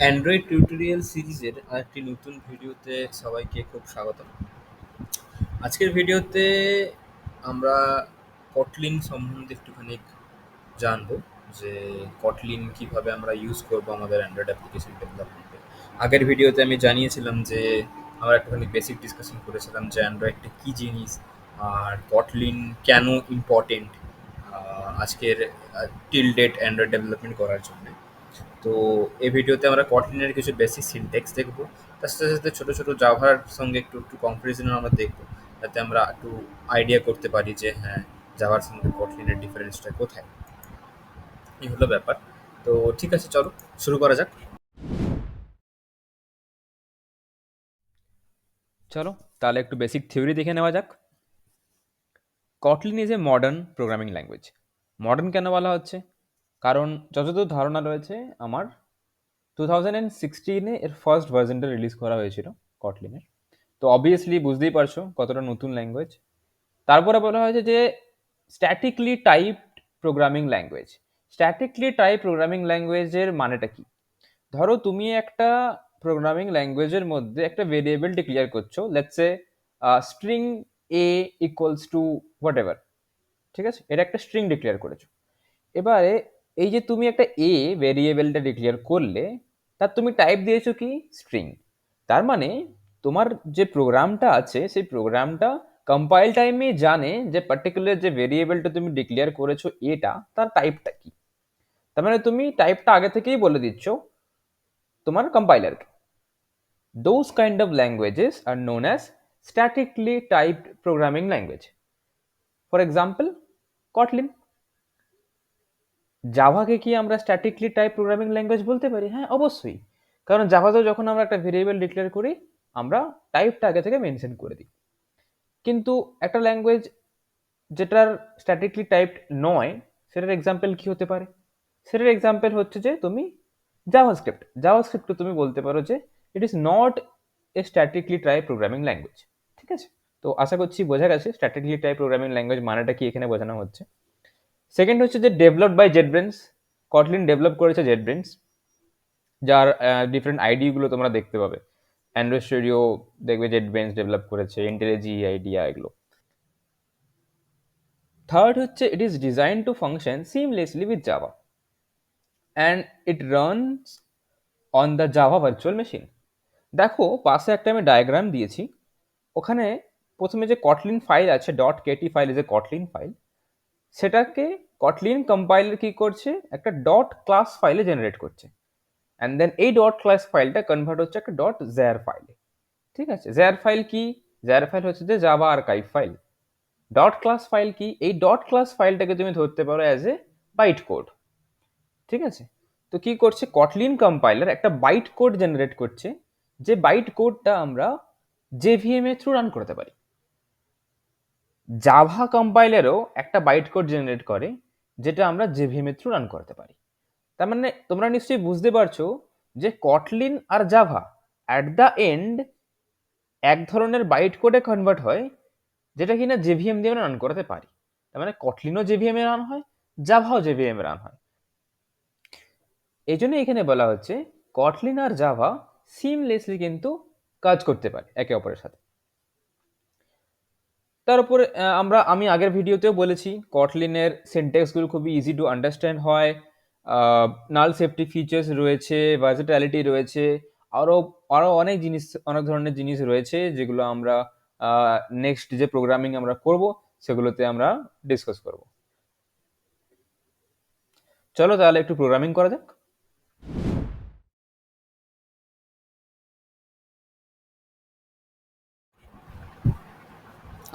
Android tutorial সিরিজের আরেকটি নতুন ভিডিওতে সবাইকে খুব স্বাগতম। আজকের ভিডিওতে আমরা কটলিন সম্বন্ধে একটুখানি জানবো যে কটলিন কিভাবে আমরা ইউজ করবো আমাদের অ্যান্ড্রয়েড অ্যাপ্লিকেশন ডেভেলপমেন্টে। আগের ভিডিওতে আমি জানিয়েছিলাম যে আমরা একটুখানি বেসিক ডিসকাশন করেছিলাম যে অ্যান্ড্রয়েডটা কী জিনিস আর কটলিন কেন ইম্পর্টেন্ট আজকের টিল ডেট অ্যান্ড্রয়েড ডেভেলপমেন্ট করার জন্য। তো এই ভিডিওতে আমরা কটলিনের কিছু বেসিক সিনট্যাক্স দেখবো, তার সাথে সাথে ছোটো ছোটো জাভার সঙ্গে একটু একটু কম্পারিজনও আমরা দেখবো, যাতে আমরা একটু আইডিয়া করতে পারি যে হ্যাঁ, জাভার সঙ্গে কটলিনের ডিফারেন্সটা কোথায়। এই হলো ব্যাপার। তো ঠিক আছে, চলো শুরু করা যাক। চলো তাহলে একটু বেসিক থিওরি দেখে নেওয়া যাক। Kotlin is a modern programming language. Modern কেন বলা হচ্ছে? কারণ যতদূর ধারণা রয়েছে আমার, 2016 এর ফার্স্ট ভার্জনটা রিলিজ করা হয়েছিল কটলিনের। তো অবভিয়াসলি বুঝতেই পারছো কতটা নতুন ল্যাঙ্গুয়েজ। তারপরে বলা হয়েছে যে statically typed programming language. Statically type programming ল্যাঙ্গুয়েজের মানেটা কি? ধরো তুমি একটা প্রোগ্রামিং ল্যাঙ্গুয়েজের মধ্যে একটা ভেরিয়েবল ডিক্লেয়ার করছো, let's say string A equals to whatever. ঠিক আছে, এটা একটা স্ট্রিং ডিক্লেয়ার করেছো। এবারে এই যে তুমি একটা এ ভেরিয়েবলটা ডিক্লেয়ার করলে, তার তুমি টাইপ দিয়েছো কি? স্ট্রিং। তার মানে তোমার যে প্রোগ্রামটা আছে সেই প্রোগ্রামটা কম্পাইল টাইমে জানে যে পার্টিকুলার যে ভেরিয়েবলটা তুমি ডিক্লেয়ার করেছো এটা, তার টাইপটা কি। তার মানে তুমি টাইপটা আগে থেকেই বলে দিচ্ছ তোমার কম্পাইলারকে। Those kind of languages are known as statically typed programming language. For example, Kotlin. জাভাকে কি আমরা স্ট্যাটিকলি টাইপ প্রোগ্রামিং ল্যাঙ্গুয়েজ বলতে পারি? হ্যাঁ, অবশ্যই। কারণ জাভাতেও যখন আমরা একটা ভেরিয়েবল ডিক্লেয়ার করি, আমরা টাইপটা আগে থেকে মেনশন করে দিই। কিন্তু একটা ল্যাঙ্গুয়েজ যেটার স্ট্যাটিকলি টাইপড নয়, সেটার এক্সাম্পল কি হতে পারে? সেটার এক্সাম্পল হচ্ছে যে তুমি জাভাস্ক্রিপ্টকে তুমি বলতে পারো যে it is not a statically type programming language. ঠিক আছে? তো আশা করছি বোঝা গেছে স্ট্যাটিকলি টাইপ প্রোগ্রামিং ল্যাঙ্গুয়েজ মানেটা কি এখানে বোঝানো হচ্ছে। সেকেন্ড হচ্ছে যে ডেভেলপড বাই জেটব্রেন্স। কটলিন ডেভেলপ করেছে জেটব্রেন্স, যার ডিফারেন্ট আইডিগুলো তোমরা দেখতে পাবে। অ্যান্ড্রয়েড স্টুডিও দেখবে জেটব্রেন্স ডেভেলপ করেছে, ইন্টেলিজি আইডিয়া, এগুলো। থার্ড হচ্ছে it is design to function seamlessly with Java and it runs on the Java virtual machine. দেখো পাশে একটা আমি ডায়াগ্রাম দিয়েছি। ওখানে প্রথমে যে কটলিন ফাইল আছে, dot KT file is a Kotlin file. সেটাকে কটলিন কম্পাইলার কি করছে? একটা ডট ক্লাস ফাইলে জেনারেট করছে। অ্যান্ড দেন এই ডট ক্লাস ফাইলটা কনভার্ট হচ্ছে একটা ডট জ্যার ফাইলে। ঠিক আছে, জ্যার ফাইল কি? জ্যার ফাইল হচ্ছে যে Java archive file. Dot class file কি? এই ডট ক্লাস ফাইলটাকে তুমি ধরতে পারো অ্যাজ এ বাইট কোড। ঠিক আছে, তো কি করছে কটলিন কম্পাইলার? একটা বাইট কোড জেনারেট করছে, যে বাইট কোডটা আমরা জেভিএম এর থ্রু রান করতে পারি। জাভা কম্পাইলারও একটা বাইট কোড জেনারেট করে, যেটা আমরা জেভিএম এর থ্রু রান করতে পারি। তার মানে তোমরা নিশ্চয়ই বুঝতে পারছো যে কটলিন আর জাভা অ্যাট দ্য এন্ড এক ধরনের বাইট কোডে কনভার্ট হয়, যেটা কিনা জেভিএম দিয়ে আমরা রান করতে পারি। তার মানে কটলিনও জেভিএম এ রান হয়, জাভাও জেভিএম এ রান হয়। এই জন্য এখানে বলা হচ্ছে কটলিন আর জাভা সিমলেসলি কিন্তু কাজ করতে পারে একে অপরের সাথে। তার উপরে আমি আগের ভিডিওতেও বলেছি কটলিনের সিনট্যাক্সগুলো খুবই ইজি টু আন্ডারস্ট্যান্ড হয়। নাল সেফটি ফিচার্স রয়েছে, ভার্সেটালিটি রয়েছে, আরও আরও অনেক জিনিস, অনেক ধরনের জিনিস রয়েছে যেগুলো আমরা নেক্সট যে প্রোগ্রামিং আমরা করব সেগুলোতে আমরা ডিসকাস করব। চলো তাহলে একটু প্রোগ্রামিং করা যাক।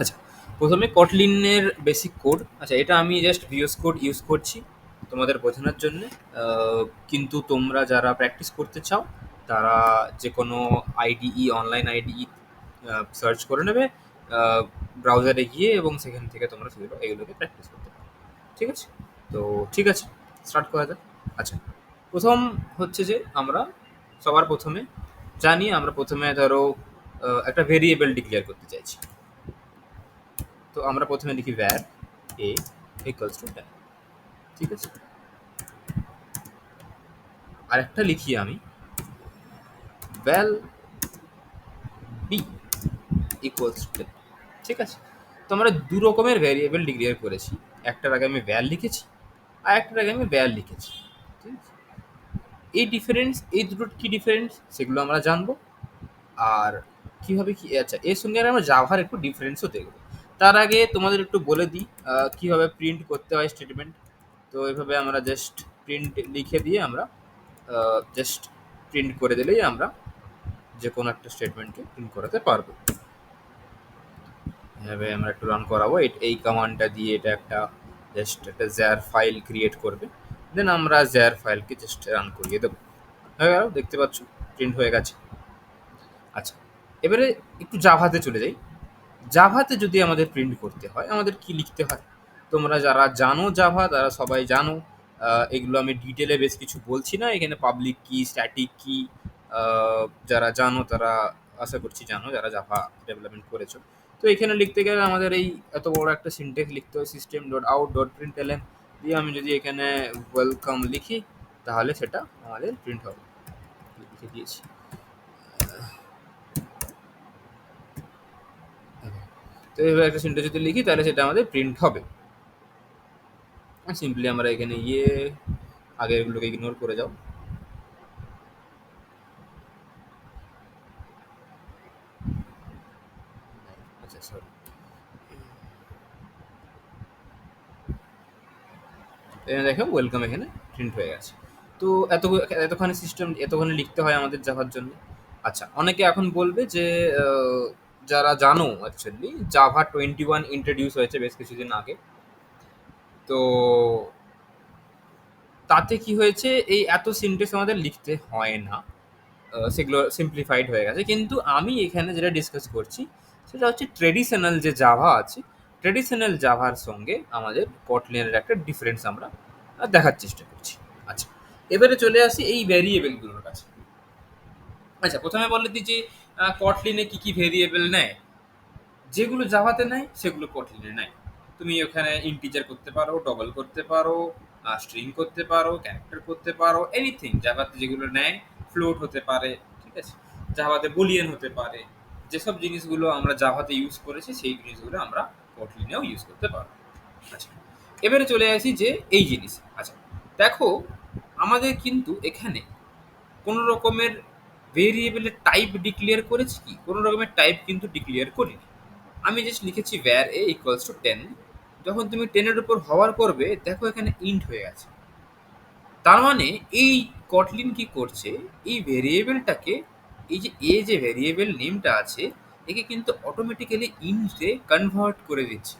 আচ্ছা, প্রথমে কটলিনের বেসিক কোড। আচ্ছা, এটা আমি জাস্ট ভিএস কোড ইউজ করছি তোমাদের বোঝানোর জন্য। কিন্তু তোমরা যারা প্র্যাকটিস করতে চাও তারা যে কোনো আইডিই, অনলাইন আইডিই সার্চ করে নেবে ব্রাউজারে গিয়ে, এবং সেখান থেকে তোমরা সেগুলো এগুলোকে প্র্যাকটিস করতে পারো। ঠিক আছে? তো ঠিক আছে, স্টার্ট করা যাক। আচ্ছা, প্রথম হচ্ছে যে আমরা সবার প্রথমে জানি, আমরা প্রথমে ধরো একটা ভেরিয়েবল ডিক্লেয়ার করতে চাইছি। তো আমরা প্রথমে লিখি var a ইকুয়ালস টু 10। ঠিক আছে, আরেকটা লিখি আমি ভ্যাল বি ইকুয়ালস টু, ঠিক আছে? তো আমরা দু রকমের ভ্যারিয়েবল ডিক্লেয়ার করেছি, একটার আগে আমি ভ্যাল লিখেছি আর একটার আগে আমি ভ্যাল লিখেছি, ঠিক আছে? এই ডিফারেন্স, এই দুটোর কি ডিফারেন্স সেগুলো আমরা জানবো। আর কিভাবে কি, আচ্ছা এর সঙ্গে আর আমরা জাভার একটু ডিফারেন্সও দেখবো। তার আগে তোমাদের একটু বলে দিই কিভাবে প্রিন্ট করতে হয় স্টেটমেন্ট। তো এইভাবে আমরা জাস্ট প্রিন্ট লিখে দিয়ে আমরা জাস্ট প্রিন্ট করে দিলেই আমরা যে কোনো একটা স্টেটমেন্টকে প্রিন্ট করাতে পারবো। এভাবে আমরা একটু রান করাবো, এই কমান্ডটা দিয়ে এটা একটা জাস্ট একটা জ্যার ফাইল ক্রিয়েট করবে, দেন আমরা জ্যার ফাইলকে জাস্ট রান করিয়ে দেবো। হয়ে গেল, দেখতে পাচ্ছ প্রিন্ট হয়ে গেছে। আচ্ছা, এবারে একটু জাভাতে চলে যাই। জাভাতে যদি আমাদের প্রিন্ট করতে হয় আমাদের কি লিখতে হয়, তোমরা যারা জানো জাভা তারা সবাই জানো। এগুলো আমি ডিটেলে বেশ কিছু বলছি না, এখানে পাবলিক কি, স্ট্যাটিক কি, যারা জানো তারা আশা করছি জানো, যারা জাভা ডেভেলপমেন্ট করেছো। তো এখানে লিখতে গেলে আমাদের এই এত বড় একটা সিনট্যাক্স লিখতে হয়, সিস্টেম ডট আউট ডট প্রিন্টএলএন দিয়ে আমি যদি এখানে ওয়েলকাম লিখি তাহলে সেটা আমাদের প্রিন্ট হবে। লিখে দিয়েছি। তো এইভাবে একটা সিনট্যাক্স যদি লিখি তাহলে সেটা আমাদের প্রিন্ট হবে। সিম্পলি আমরা এখানে গিয়ে আগেরগুলোকে ইগনোর করে যাও। আচ্ছা সরি, এখানে দেখো ওয়েলকাম এখানে প্রিন্ট হয়ে গেছে। তো এতখানি সিস্টেম এতখানি লিখতে হয় আমাদের জাভার জন্য। আচ্ছা, অনেকে এখন বলবে যে যারা জানো অ্যাকচুয়ালি জাভা 21 ইন্ট্রোডিউস হয়েছে বেশ কিছুদিন আগে। তো তাতে কি হয়েছে, এই এত সিনট্যাক্স আমাদের লিখতে হয় না, সেগুলো সিম্পলিফাইড হয়ে গেছে। কিন্তু আমি এখানে যেটা ডিসকাস করছি সেটা হচ্ছে ট্রেডিশনাল যে জাভা আছে, ট্রেডিশনাল জাভার সঙ্গে আমাদের কটলিনের একটা ডিফারেন্স আমরা দেখার চেষ্টা করছি। আচ্ছা, এবারে চলে আসি এই ভ্যারিয়েবলগুলোর কাছে। আচ্ছা, প্রথমে বলে দিই যে কটলিনে কী কী ভেরিয়েবল নেয়। যেগুলো জাভাতে নেয় সেগুলো কটলিনে নেয়। তুমি ওখানে ইন্টিজার করতে পারো, ডবল করতে পারো, স্ট্রিং করতে পারো, ক্যারেক্টার করতে পারো, এনিথিং জাভাতে যেগুলো নেয়। ফ্লোট হতে পারে, ঠিক আছে, জাভাতে বুলিয়ান হতে পারে। যেসব জিনিসগুলো আমরা জাভাতে ইউজ করেছি সেই জিনিসগুলো আমরা কটলিনেও ইউজ করতে পারবো। আচ্ছা, এবারে চলে আসি যে এই জিনিস। আচ্ছা দেখো, আমাদের কিন্তু এখানে কোনো রকমের ভেরিয়েবলের টাইপ ডিক্লেয়ার করেছি কি, কোনো রকমের টাইপ কিন্তু ডিক্লেয়ার করিনি। আমি জাস্ট লিখেছি ভ্যার এ ইকুয়ালস টু 10। যখন তুমি 10-এর উপর হওয়ার করবে দেখো এখানে ইন্ট হয়ে গেছে। তার মানে এই কটলিন কি করছে, এই ভেরিয়েবলটাকে, এই যে যে ভেরিয়েবল নেমটা আছে একে কিন্তু অটোমেটিক্যালি ইন্টে কনভার্ট করে দিচ্ছে।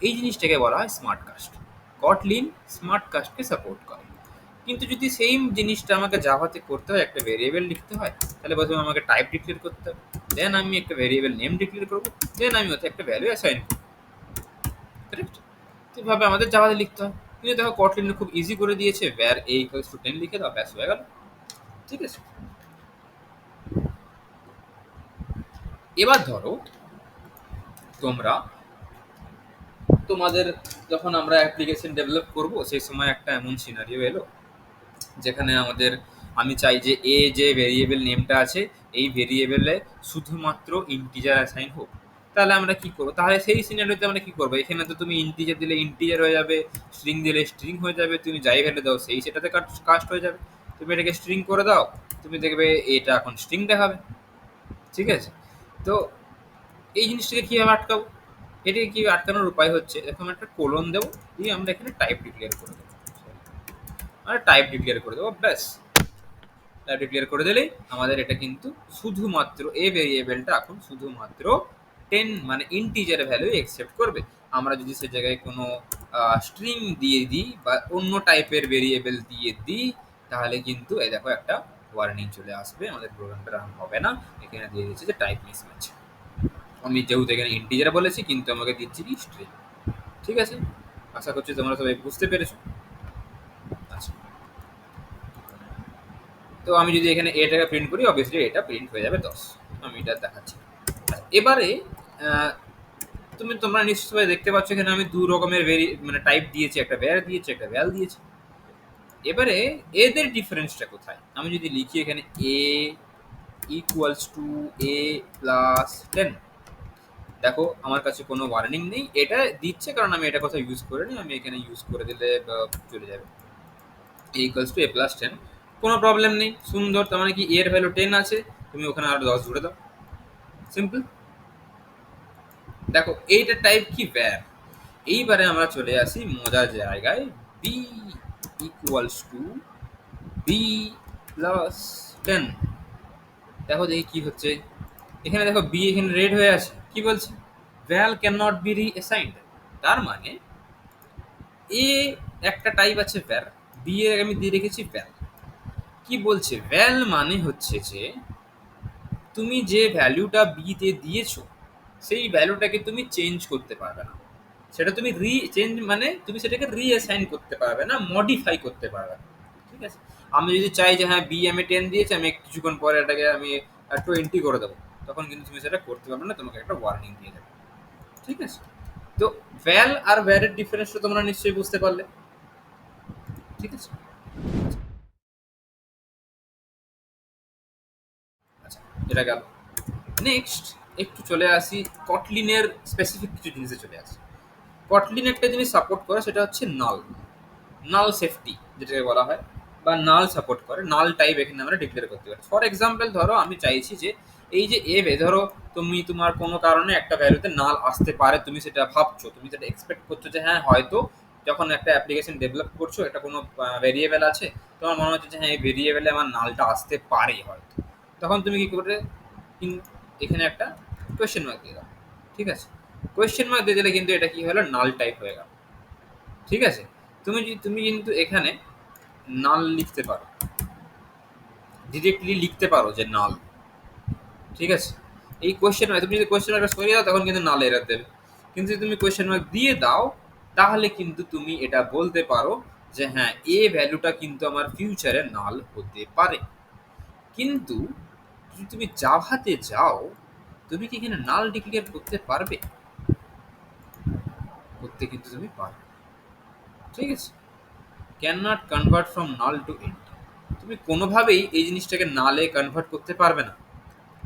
এই জিনিসটাকে বলা হয় স্মার্ট কাস্ট। কটলিন স্মার্ট কাস্টকে সাপোর্ট করে। কিন্তু যদি সেম জিনিসটা আমাকে জাভাতে করতে হয়, একটা ভেরিয়েবল লিখতে হয়, তাহলে প্রথমে আমাকে টাইপ ডিক্লেয়ার করতে হবে, দেন আমি একটা ভেরিয়েবল নেম ডিক্লেয়ার করবো, দেন আমি ওতে একটা ভ্যালু অ্যাসাইন করবো। কারেক্ট? তো এভাবে আমাদের জাভাতে লিখতে হয়। কিন্তু দেখো কটলিন খুব ইজি করে দিয়েছে, ভ্যার এ ইকুয়ালস টু 10 লিখে দাও, ব্যাস হয়ে গেল। ঠিক আছে, এবার ধরো তোমরা তোমাদের যখন আমরা অ্যাপ্লিকেশন ডেভেলপ করব সেই সময় একটা এমন সিনারিও এলো যেখানে আমাদের, আমি চাই যে যে ভেরিয়েবল নেমটা আছে এই ভেরিয়েবলে শুধুমাত্র ইন্টিজার অ্যাসাইন হোক। তাহলে আমরা কি করবো, তাহলে সেই সিনারিওতে আমরা কি করবো, এখানে তো তুমি ইন্টিজার দিলে ইন্টিজার হয়ে যাবে, স্ট্রিং দিলে স্ট্রিং হয়ে যাবে, তুমি যাই ভ্যালু দাও সেই সেটাতে কাস্ট হয়ে যাবে। তুমি এটাকে স্ট্রিং করে দাও, তুমি দেখবে এটা এখন স্ট্রিং দেখাবে। ঠিক আছে, তো এই জিনিসটাকে কীভাবে আটকাবো, এটাকে কীভাবে আটকানোর উপায় হচ্ছে, এরকম একটা কোলন দেবো, দিয়ে আমরা এখানে টাইপ ডিক্লেয়ার করে দেবো। আমরা টাইপ ডিক্লেয়ার করে দেবো, ব্যাস। টাইপ ডিক্লেয়ার করে দিলেই আমাদের এটা কিন্তু শুধুমাত্র এই ভেরিয়েবলটা এখন শুধুমাত্র 10 মানে ইন্টিজার ভ্যালু অ্যাকসেপ্ট করবে। আমরা যদি সে জায়গায় কোনো স্ট্রিং দিয়ে দিই বা অন্য টাইপের ভেরিয়েবল দিয়ে দিই তাহলে কিন্তু এই দেখো একটা ওয়ার্নিং চলে আসবে, আমাদের প্রোগ্রামটা রান হবে না। এখানে দিয়ে দিচ্ছে যে টাইপ মিসম্যাচ। আমি যেহেতু এখানে ইন্টিজার বলেছি কিন্তু আমাকে দিচ্ছি কি স্ট্রিং। ঠিক আছে, আশা করছি তোমরা সবাই বুঝতে পেরেছো। আচ্ছা, তো আমি যদি এখানে এটাকে প্রিন্ট করি অবভিয়াসলি এটা প্রিন্ট হয়ে যাবে 10। আমি এটা দেখাচ্ছি। আচ্ছা, এবারে তোমরা নিশ্চয়ই দেখতে পাচ্ছ এখানে আমি দু রকমের মানে টাইপ দিয়েছি, একটা ভ্যার দিয়েছি, একটা ভ্যাল দিয়েছি। এবারে এদের ডিফারেন্সটা কোথায়, আমি যদি লিখি এখানে এ ইকুয়ালস টু এ প্লাস 10। দেখো আমার কাছে কোনো ওয়ার্নিং নেই, এটা দিচ্ছে কারণ আমি এটা কোথাও ইউজ করিনি, আমি এখানে ইউজ করে দিলে চলে যাবে। এ ইকুয়ালস টু এ প্লাস 10, কোনো প্রবলেম নেই, সুন্দর। তার মানে কি এর ভ্যালু 10 আছে, তুমি ওখানে আরো 10 জুড়ে দাও, সিম্পল। দেখো এইটা টাইপ কি ভ্যার। এইবারে আমরা চলে আসি মজার জায়গায়, b equals to b plus 10। দেখো দেখি কি হচ্ছে এখানে। দেখো বি এখানে রেড হয়ে আছে, কি বলছে, ভ্যাল ক্যান নট বি রিঅ্যাসাইন্ড। তার মানে এ একটা টাইপ আছে ভ্যার, বি এর আমি দিয়ে রেখেছি ভ্যাল। কি বলছে, ভ্যাল মানে হচ্ছে যে তুমি যে ভ্যালুটা বিতে দিয়েছো সেই ভ্যালুটাকে তুমি চেঞ্জ করতে পারবে না, সেটা তুমি চেঞ্জ মানে তুমি সেটাকে রিঅ্যাসাইন করতে পারবে না, মডিফাই করতে পারবে না। ঠিক আছে, আমি যদি চাই যে হ্যাঁ বি আমি 10 দিয়েছি, আমি কিছুক্ষণ পরে এটাকে আমি 20 করে দেবো, তখন কিন্তু তুমি সেটা করতে পারবে না, তোমাকে একটা ওয়ার্নিং দিয়ে দেবে। ঠিক আছে, তো ভ্যাল আর ভ্যারের ডিফারেন্সটা তোমরা নিশ্চয়ই বুঝতে পারলে। ঠিক আছে, আচ্ছা এটা গেল। নেক্সট একটু চলে আসি কটলিনের স্পেসিফিক কিছু জিনিসে চলে আসি। কটলিন একটা জিনিস সাপোর্ট করে, সেটা হচ্ছে নাল, নাল সেফটি যেটাকে বলা হয়, বা নাল সাপোর্ট করে, নাল টাইপ এখানে আমরা ডিক্লেয়ার করতে পারি। ফর এক্সাম্পল ধরো আমি চাইছি যে এই যে ধরো তুমি তোমার কোনো কারণে একটা ভ্যালুতে নাল আসতে পারে, তুমি সেটা ভাবছো, তুমি সেটা এক্সপেক্ট করছো যে হ্যাঁ হয়তো যখন একটা অ্যাপ্লিকেশন ডেভেলপ করছো, একটা কোনো ভেরিয়েবল আছে, তোমার মনে হচ্ছে যে হ্যাঁ এই ভেরিয়েবলে আমার নালটা আসতে পারে হয়তো, তখন তুমি কি করে এখানে একটা কোয়েশ্চেন মার্ক দিয়ে দাও। ঠিক আছে, কোয়েশ্চেন মার্ক দিয়ে দিলে কিন্তু এটা কি হলো, নাল টাইপ হয়ে গেল। ঠিক আছে, তুমি কিন্তু এখানে নাল লিখতে পারো, ডিরেক্টলি লিখতে পারো যে নাল। ঠিক আছে, এই কোয়েশ্চেন মার্ক, তুমি যদি কোয়েশ্চেন মার্ক সরিয়ে দাও তখন কিন্তু নাল এরর দেবে, কিন্তু যদি তুমি কোয়েশ্চেন মার্ক দিয়ে দাও তাহলে কিন্তু তুমি এটা বলতে পারো যে হ্যাঁ এ ভ্যালুটা কিন্তু আমার ফিউচারে নাল হতে পারে। কিন্তু যদি তুমি জাভাতে যাও, তুমি কি এখানে নাল ডিক্লেয়ার করতে পারবে? করতে কিন্তু তুমি পারবে। ঠিক আছে, can not convert from null to int, তুমি কোনোভাবেই এই জিনিসটাকে নালে কনভার্ট করতে পারবে না।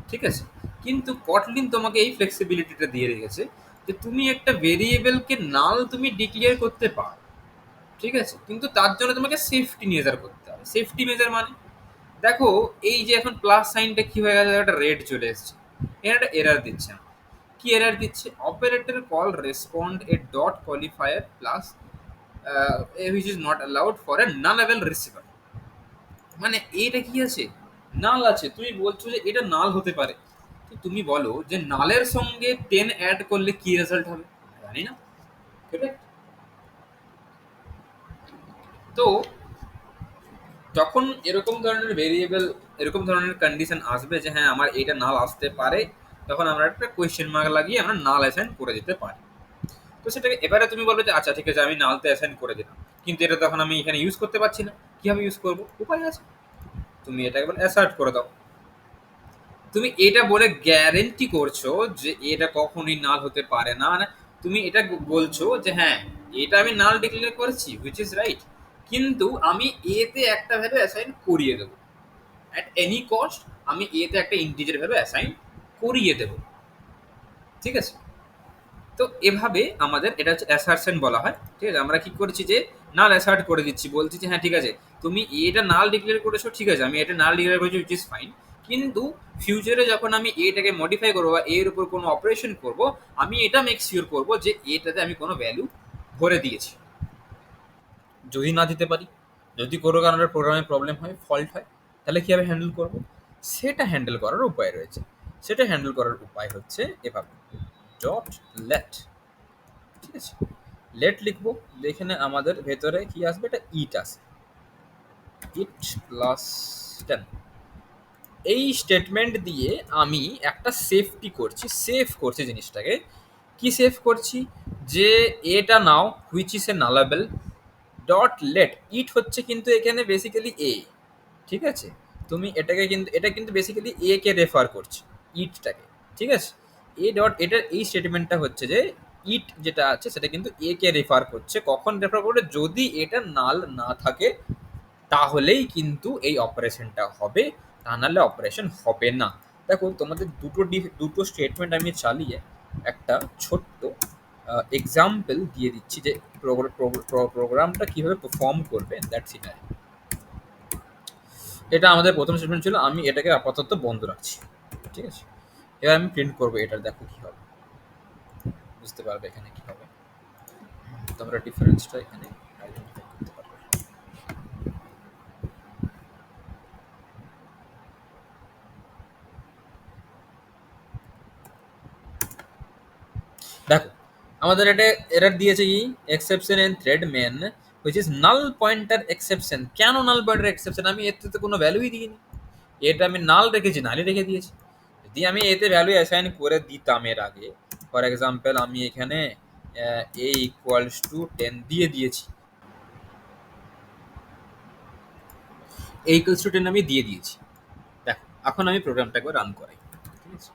ঠিক আছে, কিন্তু কটলিন তোমাকে এই ফ্লেক্সিবিলিটিটা দিয়ে রেখেছে যে তুমি একটা ভেরিয়েবলকে নাল তুমি ডিক্লেয়ার করতে পারো। ঠিক আছে, কিন্তু তার জন্য তোমাকে সেফটি মেজার করতে হবে। সেফটি মেজার মানে দেখো এই যে এখন প্লাস সাইনটা কি হয়ে গেছে, একটা রেড চলে এসেছে, এখানে একটা এরার দিচ্ছে না। কি এরার দিচ্ছে, operator call respond a dot qualifier plus which is not allowed for a nullable receiver. মানে এটা কি আছে, নাল আছে, তুমি বলছো যে এটা নাল হতে পারে, তো তুমি বলো যে নালের সঙ্গে 10 অ্যাড করলে কি রেজাল্ট হবে, জানি না। ঠিক আছে, তো যখন এরকম ধরনের ভেরিয়েবল, এরকম ধরনের কন্ডিশন আসবে যে হ্যাঁ আমার এটা নাল আসতে পারে, তখন আমরা একটা কোয়েশ্চেন মার্ক লাগিয়ে আমরা নাল অ্যাসাইন করে দিতে পারি। তো সেটাকে এবারে তুমি বলবে যে আচ্ছা ঠিক আছে আমি নালতে অ্যাসাইন করে দিলাম, কিন্তু এটা তখন আমি এখানে ইউজ করতে পারছি না, কিভাবে ইউজ করবো, উপায় আছে, তুমি এটাকে বলে অ্যাসার্ট করে দাও। তুমি এটা বলে গ্যারেন্টি করছো যে এটা কখনোই নাল হতে পারে না, মানে তুমি এটা বলছো যে হ্যাঁ এটা আমি নাল ডিক্লেয়ার করেছি, হুইচ ইজ রাইট, কিন্তু আমি এতে একটা ভ্যালু অ্যাসাইন করিয়ে দেবো, অ্যাট এনি কস্ট আমি এতে একটা ইন্টিজার ভ্যালু অ্যাসাইন করিয়ে দেবো। ঠিক আছে, তো এভাবে আমাদের এটা হচ্ছে অ্যাসারশন বলা হয়। ঠিক আছে, আমরা কি করছি যে নাল অ্যাসার্ট করে দিচ্ছি, বলছি যে হ্যাঁ ঠিক আছে তুমি এটা নাল ডিক্লেয়ার করেছো, ঠিক আছে আমি এটা নাল ডিক্লেয়ার করেছি, উইচ ইজ ফাইন, কিন্তু ফিউচারে যখন আমি এটাকে মডিফাই করবো বা এর উপর কোনো অপারেশন করব, আমি এটা মেক শিওর করবো যে এটাতে আমি কোনো ভ্যালু ভরে দিয়েছি। যদি না দিতে পারি, যদি কোনো কারণে প্রোগ্রামে প্রবলেম হয়, ফল্ট হয়, তাহলে কীভাবে হ্যান্ডেল করবো, সেটা হ্যান্ডেল করার উপায় রয়েছে। সেটা হ্যান্ডেল করার উপায় হচ্ছে এভাবে, ডট লেট। ঠিক আছে, লেট লিখবো, এখানে আমাদের ভেতরে কি আসবে, এটা ইট আসে, ইট প্লাস 10। এই স্টেটমেন্ট দিয়ে আমি একটা সেফটি করছি, সেভ করছি জিনিসটাকে। কি সেভ করছি, যে এটা now which is a nullable dot let, it হচ্ছে কিন্তু এখানে বেসিক্যালি এ। ঠিক আছে, তুমি এটাকে কিন্তু এটা কিন্তু বেসিক্যালি এ কে রেফার করছে, ইটটাকে। ঠিক আছে, এ ডট এটার এই স্টেটমেন্টটা হচ্ছে যে ইট যেটা আছে সেটা কিন্তু এ কে রেফার করছে, কখন রেফার করবে, যদি এটা নাল না থাকে তাহলেই কিন্তু এই অপারেশনটা হবে, তা নাহলে অপারেশন হবে না। দেখো তোমাদের দুটো স্টেটমেন্ট আমি চালিয়ে একটা ছোট্ট এক্সাম্পল দিয়ে দিচ্ছি যে প্রোগ্রামটা কিভাবে পারফর্ম করবে দ্যাট সিনারি। এটা আমাদের প্রথম স্টেটমেন্ট ছিল, আমি এটাকে আপাতত বন্ধ রাখছি, ঠিক আছে। এবার আমি প্রিন্ট করবো এটা, দেখো কি হবে, বুঝতে পারবে এখানে কি হবে, তোমরা ডিফারেন্সটা এখানে আইডেন্টিফাই করতে পারবে। দেখো আমাদের এটা এরর দিয়েছে কি exception in thread main which is null pointer exception. কেন নাল পয়েন্টার এক্সেপশন? আমি এতে তো কোনো ভ্যালুই দিইনি, এটা আমি নাল রেখেছি, নালই রেখে দিয়েছি। যদি আমি এতে ভ্যালু অ্যাসাইন করে দিতাম এর আগে, ফর এক্সাম্পল আমি এখানে এ ইকুয়ালস টু 10 দিয়ে দিয়েছি, এ ইকুয়ালস টু 10 আমি দিয়ে দিয়েছি। দেখো এখন আমি প্রোগ্রামটাকে রান করাই, ঠিক আছে।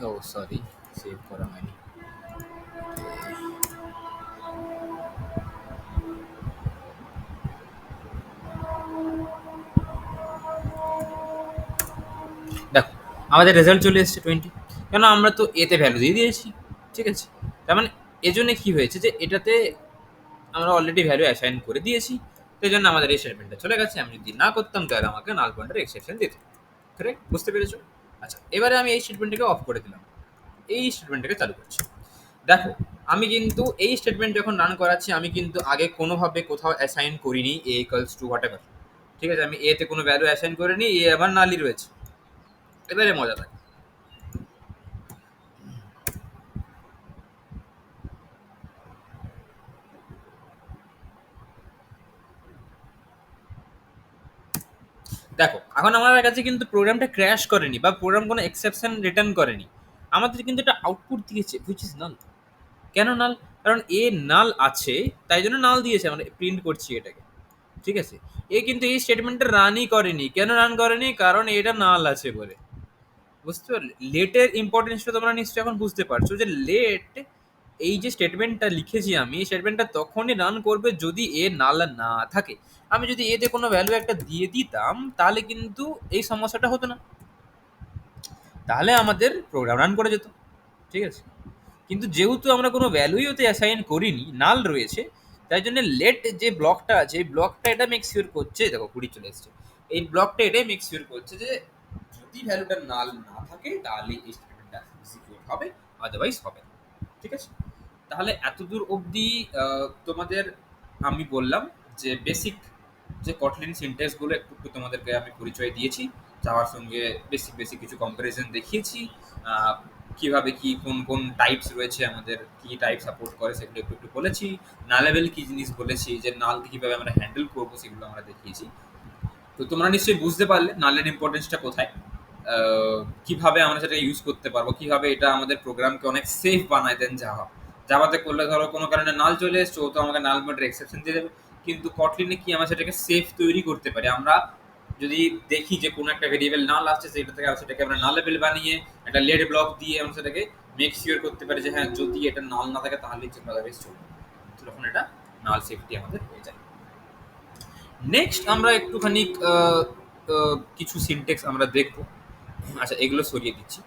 ও সরি, সেভ করা হয়নি। দেখো আমাদের রেজাল্ট চলে এসেছে 20, কেন আমরা তো এতে ভ্যালু দিয়ে দিয়েছি, ঠিক আছে। তার মানে এজন্য কি হয়েছে যে এটাতে আমরা অলরেডি ভ্যালু অ্যাসাইন করে দিয়েছি, তো এই জন্য আমাদের এই স্টেটমেন্টটা চলে গেছে। আমি যদি না করতাম তাহলে আমাকে নাল পয়েন্টার এক্সেপশন দিত। কারেক্ট, বুঝতে পেরেছো? আচ্ছা এবারে আমি এই স্টেটমেন্টটাকে অফ করে দিলাম, এই স্টেটমেন্টটাকে চালু করছি। দেখো আমি কিন্তু এই স্টেটমেন্ট যখন রান করাচ্ছি আমি কিন্তু আগে কোনোভাবে কোথাও অ্যাসাইন করিনি এ ইকুয়ালস টু হোয়াট এভার, ঠিক আছে। আমি এতে কোনো ভ্যালু অ্যাসাইন করিনি, এ আমার নালি রয়েছে। এবারে মজা থাকে, দেখো এখন আমার কাছে কিন্তু প্রোগ্রামটা ক্র্যাশ করেনি বা প্রোগ্রাম কোনো এক্সেপশন রিটার্ন করেনি, আমাদের কিন্তু একটা আউটপুট দিয়েছে হুইচ ইজ নাল। কেন নাল? কারণ এ নাল আছে, তাই জন্য নাল দিয়েছে, আমরা প্রিন্ট করছি এটাকে, ঠিক আছে। এ কিন্তু এই স্টেটমেন্টটা রানই করেনি, কেন রান করেনি? কারণ এটা নাল আছে বলে। বুঝতে পারলে লেটের ইম্পর্টেন্সটা তোমরা নিশ্চয়ই এখন বুঝতে পারছো যে লেট এই যে স্টেটমেন্টটা লিখেছি আমি, এই স্টেটমেন্টটা তখনই রান করবে যদি এ নাল না থাকে। আমি যদি এতে কোনো ভ্যালু একটা দিয়ে দিতাম তাহলে কিন্তু এই সমস্যাটা হতো না, তাহলে আমাদের প্রোগ্রাম রান করে যেত, ঠিক আছে। কিন্তু যেহেতু আমরা কোনো ভ্যালুই ওতে অ্যাসাইন করিনি, নাল রয়েছে, তাই জন্য লেট যে ব্লকটা আছে এই ব্লকটা এটা মেক শিওর করছে, দেখো 20 চলে এসছে, এই ব্লকটা এটাই মেক শিওর করছে যে যদি ভ্যালুটা নাল না থাকে তাহলে এই স্টেটমেন্টটা এক্সিকিউট হবে, আদারওয়াইজ হবে না, ঠিক আছে। তাহলে এতদূর অবধি তোমাদের আমি বললাম যে বেসিক যে কটলিন সিনট্যাক্সগুলো একটু একটু তোমাদেরকে আমি পরিচয় দিয়েছি, যাওয়ার সঙ্গে বেসিক বেসিক কিছু কম্পারিজন দেখিয়েছি, আহ, কিভাবে কি কোন কোন টাইপস রয়েছে, আমাদের কি টাইপ সাপোর্ট করে সেগুলো একটু একটু বলেছি, নালেবেল কি জিনিস বলেছি, যে নালকে কিভাবে আমরা হ্যান্ডেল করবো সেগুলো আমরা দেখিয়েছি। তো তোমরা নিশ্চয়ই বুঝতে পারলে নালের ইম্পর্টেন্সটা কোথায়, কিভাবে আমরা সেটা ইউজ করতে পারবো, কিভাবে এটা আমাদের প্রোগ্রামকে অনেক সেফ বানায় দেন জাভা। জাভাতে করলে ধরো কোনো কারণে নাল চলে এসছে, ও তো আমাকে নাল মোডের এক্সেপশন দিয়ে দেবে, কিন্তু কটলিনে কি আমরা সেটাকে সেফ তৈরি করতে পারি। আমরা যদি দেখি যে কোনো একটা ভেরিয়েবল নাল আসছে, সেটা থেকে সেটাকে আমরা নাল লেভেল বানিয়ে একটা লেড ব্লক দিয়ে আমরা সেটাকে মেক শিওর করতে পারি যে হ্যাঁ যদি এটা নাল না থাকে তাহলেই চলবে, আদারওয়াইজ চলবে, তখন এটা নাল সেফটি আমাদের হয়ে যায়। নেক্সট আমরা একটুখানি কিছু সিনটেক্স আমরা দেখবো। আচ্ছা এগুলো সরিয়ে দিচ্ছি।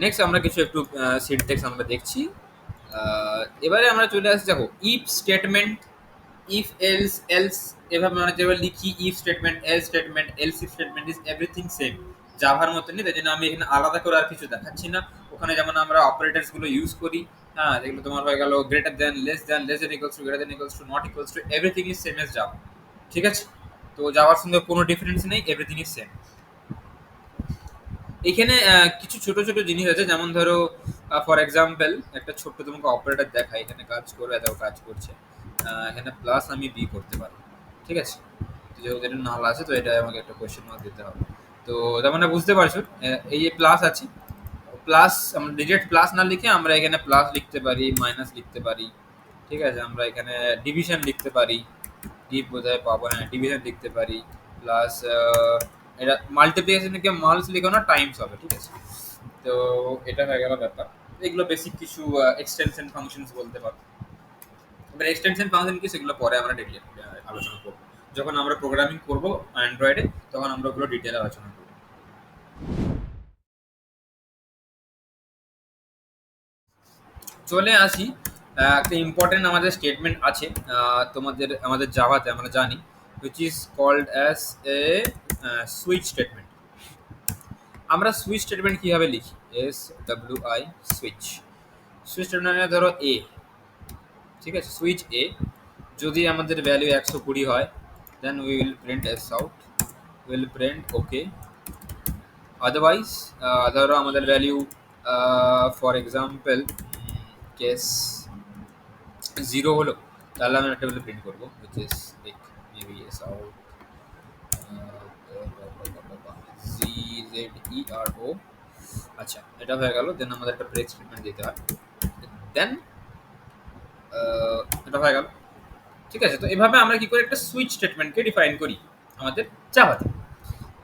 নেক্সট আমরা কিছু একটু সিনটেক্স আমরা দেখছি। এবারে আমরা চলে আসছি, দেখো if statement, if else else, এভাবে আমরা যেভাবে লিখি if statement, else statement, else if statement is everything same, জাভার মতনই। তাই জন্য আমি এখানে আলাদা করে আর কিছু দেখাচ্ছি না। ওখানে যেমন আমরা অপারেটরস গুলো ইউজ করি, হ্যাঁ যেগুলো তোমার হয়ে গেল greater than, less than, less than equals to, greater than equals to, not equals to, everything is same as Java, ঠিক আছে। তো জাভার সঙ্গে কোনো ডিফারেন্স নেই, এভরিথিং ইজ সেম। এখানে কিছু ছোট ছোট জিনিস আছে, যেমন ধরো ফর এক্সাম্পল একটা ছোট্ট তোমাকে অপারেটর দেখাই, এখানে কাজ করবে, দেখো কাজ করছে। এখানে প্লাস আমি বি করতে পারি, ঠিক আছে। তো যেহেতু এটা নাল আছে তো এটা আমাকে একটা কোয়েশ্চেন মার্ক দিতে হবে। তো তার মানে বুঝতে পারছো এই যে প্লাস আছে, প্লাস আমরা ডিজিট প্লাস না লিখে আমরা এখানে প্লাস লিখতে পারি, মাইনাস লিখতে পারি, ঠিক আছে। আমরা এখানে ডিভিশন লিখতে পারি, ডিপ বোঝায় পাবো, হ্যাঁ ডিভিশন লিখতে পারি, প্লাস এটা মাল্টিপ্লিকেশনকে মাল্স লিখো না, টাইমস হবে, ঠিক আছে? তো এটা হয়ে গেল ব্যাপার। এগুলো বেসিক কিছু এক্সটেনশন ফাংশনস বলতে পারো। এবার এক্সটেনশন ফাংশন কি সেগুলো পরে আমরা ডিটেইল আলোচনা করব। যখন আমরা প্রোগ্রামিং করব অ্যান্ড্রয়েডে, তখন আমরা ওগুলো ডিটেইলে আলোচনা করব। চলে আসি, একটা ইম্পর্টেন্ট আমাদের স্টেটমেন্ট আছে আমাদের জাভাতে, আমরা জানি, which is called as a switch statement। আমরা সুইচ স্টেটমেন্ট কিভাবে লিখি? S W I, switch. Switch statement ধরো এ, ঠিক আছে? সুইচ এ, যদি আমাদের ভ্যালু 120 হয়, then we will print s out, will print okay. Otherwise ধরো আমাদের ভ্যালু ফর এক্সাম্পল কেস 0 হলো, তাহলে আমি একটা ভ্যালু প্রিন্ট করবো, which is like maybe S out ZERO। আচ্ছা, এটা হয়ে গেল। দেন আমাদের একটা ব্রেক স্টেটমেন্ট দিতে হয়। দেন এটা হয়ে গেল, ঠিক আছে? তো এভাবে আমরা কি করে একটা সুইচ স্টেটমেন্টকে ডিফাইন করি আমাদের জাভাতে।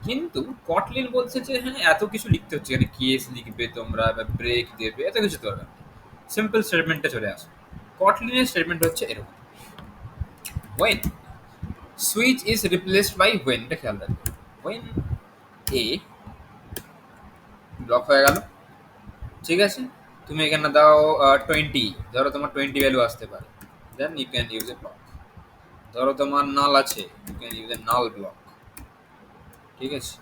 কিন্তু কটলিন বলছে যে হ্যাঁ, এত কিছু লিখতে হচ্ছে, এখানে কেস লিখবে তোমরা বা ব্রেক দেবে, এত কিছু দরকার নেই, সিম্পল স্টেটমেন্টে চলে আসো। কটলিনের স্টেটমেন্ট হচ্ছে এরকম: when switch is replaced by when, এটা খেয়াল রাখবে, when a ব্লক হয়ে গেল, ঠিক আছে? তুমি এখানে দাও 20, ধরো তোমার 20 ভ্যালু আসতে পারে, then you can use a block. ধরো তোমার নাল আছে, you can use a null block, ঠিক আছে?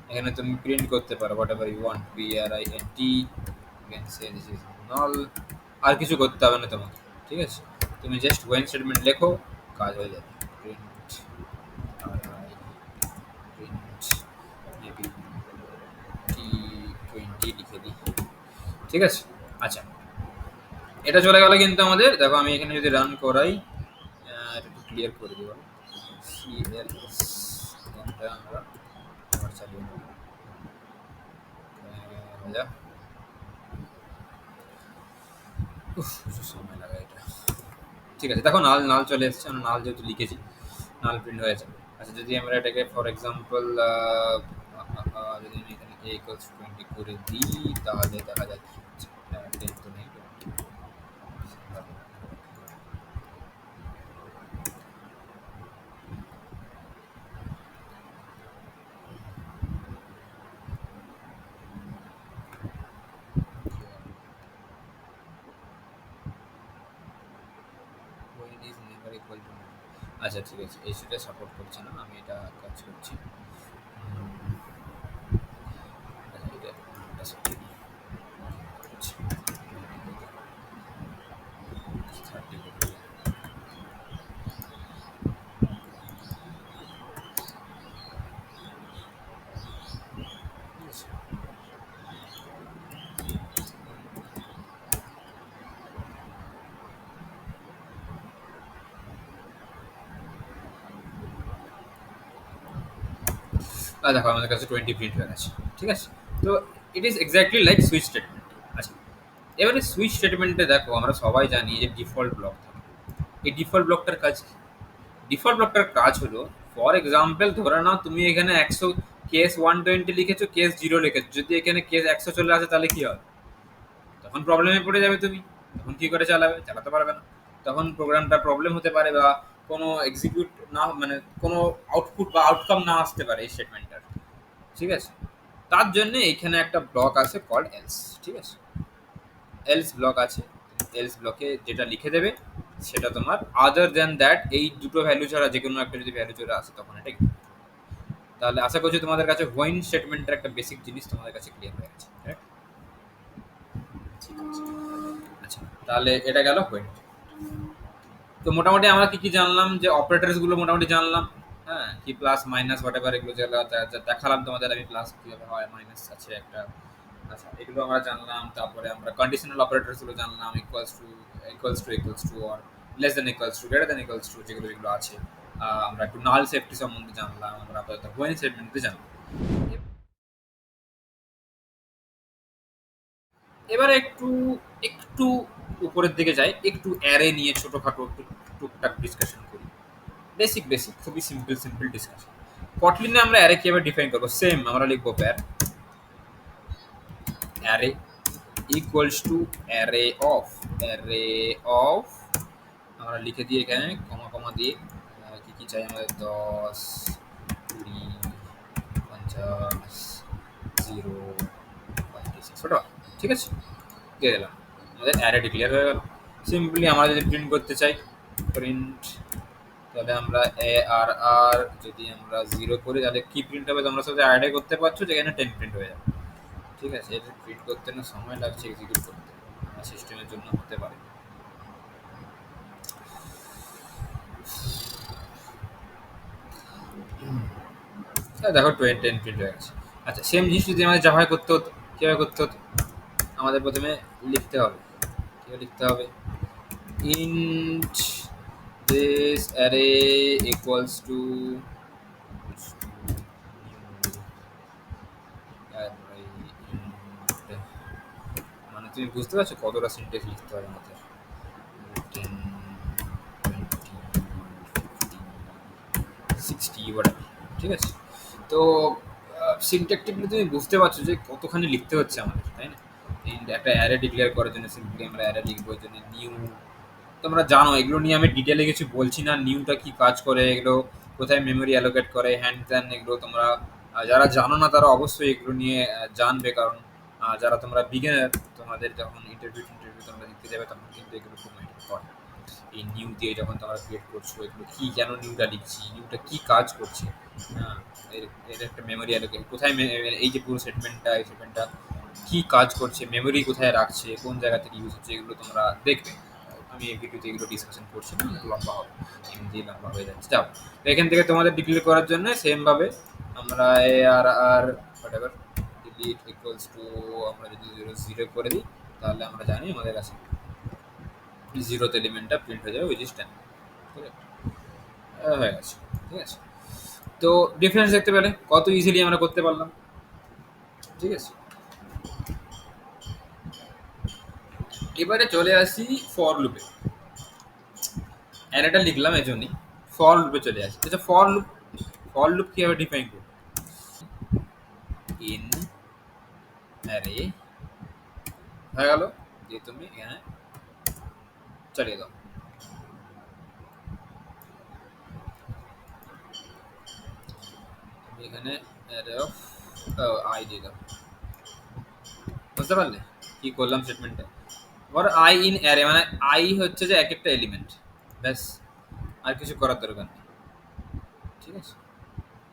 এখানে তুমি প্রিন্ট করতে পারো whatever you want, print, you can say this is null. আর কিছু করতে হবে না তোমাকে, ঠিক আছে? তুমি জাস্ট ওয়েন স্টেটমেন্ট লেখো, কাজ হয়ে যাবে। প্রিন্ট প্রিন্ট মেবি T20 লিখে দিই, ঠিক আছে? আচ্ছা, এটা চলে গেল। কিন্তু আমাদের দেখো, আমি এখানে যদি রান করাই, এটা একটু ক্লিয়ার করে দিব, CLS আমরা আবার চালিয়ে নেব। যা কিছু সময় লাগে এটা, ঠিক আছে? দেখো, নাল নাল চলে এসেছে, আমরা নাল যেহেতু লিখেছি, নাল প্রিন্ট হয়েছে। আচ্ছা, যদি আমরা এটাকে ফর এক্সাম্পল যদি আমি এখানে a equals 20 করে দিই, তাহলে দেখা যায় কি হচ্ছে। 10 তো নেই, when is never equal to none। আচ্ছা, ঠিক আছে, এই সেটা সাপোর্ট করছে না, আমি এটা কাজ করছি। আচ্ছা, এটা সত্যি 30 করে দিই। ঠিক আছে? দেখো, আমাদের কাছে 20 প্রিন্ট হয়ে গেছে, ঠিক আছে? তো it is exactly like switch statement. আচ্ছা, এবারে সুইচ স্টেটমেন্টে দেখো, আমরা সবাই জানি যে ডিফল্ট ব্লক থাকে। এই ডিফল্ট ব্লকটার কাজ কি? ডিফল্ট ব্লকটার কাজ হলো, ফর এক্সাম্পল ধরে নাও তুমি এখানে 100 কেস 120 লিখেছো, কেস 0 লিখেছো, যদি এখানে কেস 100 চলে আসে, তাহলে কি হবে? তখন প্রবলেমে পড়ে যাবে তুমি। তখন কি করে চালাতে পারবে না। তখন প্রোগ্রামটা প্রবলেম হতে পারে, বা কোনো এক্সিকিউট না, মানে কোনো আউটপুট বা আউটকাম না আসতে পারে এই স্টেটমেন্টটার, ঠিক আছে? তার জন্য এখানে একটা ব্লক আছে কল্ড এলস, ঠিক আছে? এলস ব্লক আছে। এলস ব্লকে যেটা লিখে দেবে, সেটা তোমার আদার দ্যান দ্যাট, এই দুটো ভ্যালু ছাড়া যে কোনো একটা যদি ভ্যালু চলে আসে, তখন এটা execute হবে। তাহলে আশা করছি তোমাদের কাছে হোয়েন স্টেটমেন্টের একটা বেসিক জিনিস তোমাদের কাছে ক্লিয়ার হয়ে গেছে, correct? ঠিক আছে। আচ্ছা, তাহলে এটা গেল হোয়েন। তো মোটামুটি আমরা কি কি জানলাম, যে অপারেটরস গুলো মোটামুটি জানলাম, হ্যাঁ, কি প্লাস মাইনাস হোয়াট এভার, এগুলো যেগুলো দেখালাম তোমাদের আমি, প্লাস কিভাবে হয়, মাইনাস আছে একটা। আচ্ছা, এগুলো আমরা জানলাম। তারপরে আমরা কন্ডিশনাল অপারেটরস গুলো জানলাম, equals to or less than equals to, greater than equals two, যেগুলো আছে। আমরা একটু নাল সেফটি সম্বন্ধে জানলাম, আমরা আপাতত হোয়েন স্টেটমেন্টে জানলাম। এবারে একটু একটু উপরের দিকে যাই, একটু অ্যারে নিয়ে ছোটখাটো একটু টুকটাক ডিসকাশন করি। বেসিক বেসিক, খুবই সিম্পল সিম্পল ডিসকাশন। কটলিনে আমরা অ্যারে কিভাবে ডিফাইন করবো? সেম আমরা লিখবো প্যার array equals to array of array of আমরা লিখে দিই এখানে কমা কমা দিয়ে কি কি চাই আমাদের 10 20 50 0 26 ওটা ঠিক আছে দিয়ে দিলাম আমাদের অ্যারে ডিক্লেয়ার হয়ে গেল সিম্পলি আমরা যদি প্রিন্ট করতে চাই প্রিন্ট তাহলে আমরা এ আর আর যদি আমরা 0 করি তাহলে কি প্রিন্ট হবে তোমরা সবাই আইডিয়া করতে পারছো যে এখানে 10 প্রিন্ট হয়ে যাবে ঠিক আছে এটা প্রিন্ট করতে না সময় লাগছে এক্সিকিউট করতে সিস্টেমের জন্য হতে পারে দেখো 10 প্রিন্ট হয়ে গেছে আচ্ছা সেম জিনিস যদি আমাদের জাভায় করতে হতো কীভাবে করতে হতো আমাদের প্রথমে লিখতে হবে কীভাবে লিখতে হবে int this array equals to array int মানে তুমি বুঝতে পারছো কতটা সিনট্যাক্স লিখতে হয় আমাদের 10 20 60 whatever ঠিক আছে তো সিনট্যাক্টিকলি তুমি বুঝতে পারছো যে কতখানি লিখতে হচ্ছে আমাদের তাই না একটা অ্যারে ডিক্লেয়ার করার জন্য সিম্পলি আমরা অ্যারে লিখবো এর জন্য নিউ তোমরা জানো এগুলো নিয়ে আমি ডিটেলে কিছু বলছি না নিউটা কি কাজ করে এগুলো কোথায় মেমোরি অ্যালোকেট করে হ্যান্ড ত্যান এগুলো তোমরা যারা জানো না তারা অবশ্যই এগুলো নিয়ে জানবে কারণ যারা তোমরা বিগিনার তোমাদের যখন ইন্টারভিউ তোমরা দিতে যাবে তখন কিন্তু এগুলো খুব ম্যাটার করে এই নিউ দিয়ে যখন তোমরা ক্রিয়েট করছো এগুলো কি কেন নিউটা লিখছি নিউটা কি কাজ করছে হ্যাঁ এর একটা মেমোরি অ্যালোকেট কোথায় এই যে পুরো সেটমেন্টটা এই সেটমেন্টটা কি কাজ করছে মেমোরি কোথায় রাখছে কোন জায়গা থেকে ইউজ হচ্ছে এগুলো তোমরা দেখবে আমি এই ভিডিওতে এগুলো ডিসকাশন করছি না লম্বা হবে এমনি লম্বা হয়ে যাচ্ছে যাও তো এখান থেকে তোমাদের ডিক্লেয়ার করার জন্য সেমভাবে আমরা এ আর আর হোয়াটএভার ডিলিট ইকুয়ালস টু আমরা যদি 0 করে দিই তাহলে আমরা জানি আমাদের কাছে 0th এলিমেন্টটা প্রিন্ট হয়ে যাবে উইচ ইজ 10 ঠিক আছে হয়ে গেছে ঠিক আছে তো ডিফারেন্স দেখতে পেলে কত ইজিলি আমরা করতে পারলাম ঠিক আছে এবারে চলে আসি ফর লুপে অ্যারেটা লিখলাম এই জন্যই ফর লুপে চলে আসি আচ্ছা ফর লুপ কীভাবে ডিফাইন করব ইন অ্যারে হয়ে গেল দিয়ে তুমি এখানে চালিয়ে দাও তুমি এখানে অ্যারে অফ আই দিয়ে দাও বুঝতে পারলে কি করলাম স্টেটমেন্টে এবার আই ইন অ্যারে মানে আই হচ্ছে যে এক একটা এলিমেন্ট ব্যাস আর কিছু করার দরকার নেই ঠিক আছে